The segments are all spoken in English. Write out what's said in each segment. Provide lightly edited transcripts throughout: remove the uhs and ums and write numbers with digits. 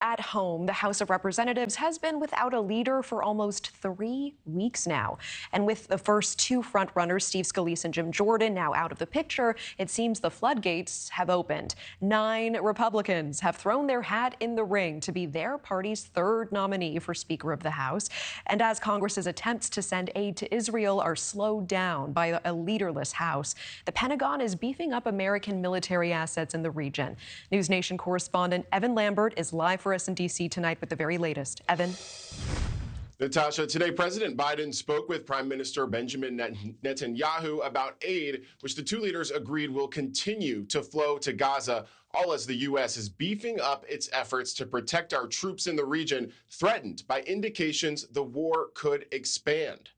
At home, the House of Representatives has been without a leader for almost 3 weeks now. And with the first two frontrunners, Steve Scalise and Jim Jordan, now out of the picture, it seems the floodgates have opened. 9 Republicans have thrown their hat in the ring to be their party's third nominee for Speaker of the House. And as Congress's attempts to send aid to Israel are slowed down by a leaderless House, the Pentagon is beefing up American military assets in the region. NewsNation correspondent Evan Lambert is live for us in D.C. tonight with the very latest. Evan. Natasha, today President Biden spoke with Prime Minister Benjamin Netanyahu about aid, which the two leaders agreed will continue to flow to Gaza, all as the U.S. is beefing up its efforts to protect our troops in the region, threatened by indications the war could expand.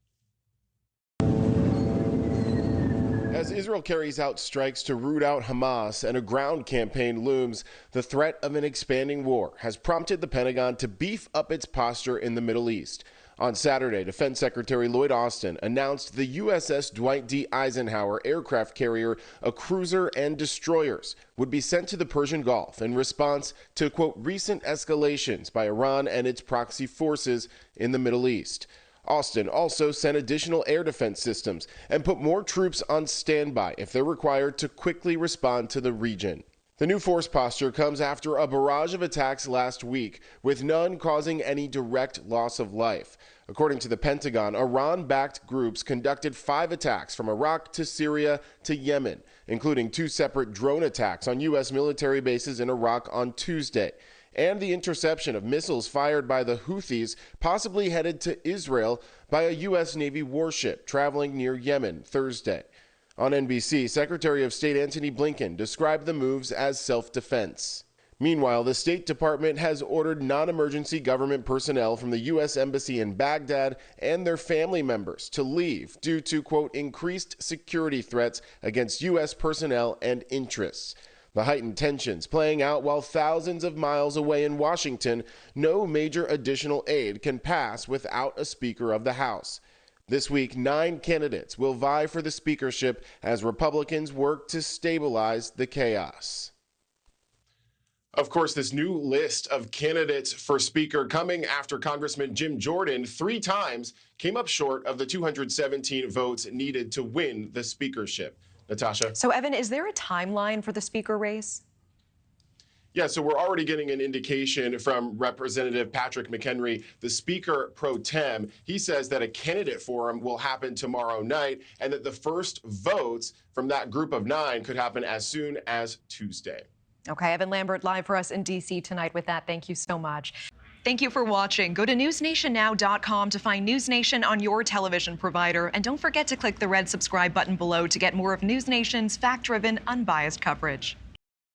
As Israel carries out strikes to root out Hamas and a ground campaign looms, the threat of an expanding war has prompted the Pentagon to beef up its posture in the Middle East. On Saturday, Defense Secretary Lloyd Austin announced the USS Dwight D. Eisenhower aircraft carrier, a cruiser, and destroyers would be sent to the Persian Gulf in response to, quote, recent escalations by Iran and its proxy forces in the Middle East. Austin also sent additional air defense systems and put more troops on standby if they're required to quickly respond to the region. The new force posture comes after a barrage of attacks last week, with none causing any direct loss of life. According to the Pentagon, Iran-backed groups conducted 5 attacks from Iraq to Syria to Yemen, including 2 separate drone attacks on U.S. military bases in Iraq on Tuesday, and the interception of missiles fired by the Houthis, possibly headed to Israel by a U.S. Navy warship traveling near Yemen Thursday. On NBC, Secretary of State Antony Blinken described the moves as self-defense. Meanwhile, the State Department has ordered non-emergency government personnel from the U.S. Embassy in Baghdad and their family members to leave due to, quote, increased security threats against U.S. personnel and interests. The heightened tensions playing out while thousands of miles away in Washington, no major additional aid can pass without a Speaker of the House. This week, 9 candidates will vie for the speakership as Republicans work to stabilize the chaos. Of course, this new list of candidates for Speaker coming after Congressman Jim Jordan 3 times came up short of the 217 votes needed to win the speakership. Natasha. So, Evan, is there a timeline for the Speaker race? Yeah, so we're already getting an indication from Representative Patrick McHenry, the Speaker pro tem. He says that a candidate forum will happen tomorrow night and that the first votes from that group of 9 could happen as soon as Tuesday. Okay, Evan Lambert live for us in D.C. tonight with that. Thank you so much. Thank you for watching. Go to newsnationnow.com to find NewsNation on your television provider. And don't forget to click the red subscribe button below to get more of NewsNation's fact-driven, unbiased coverage.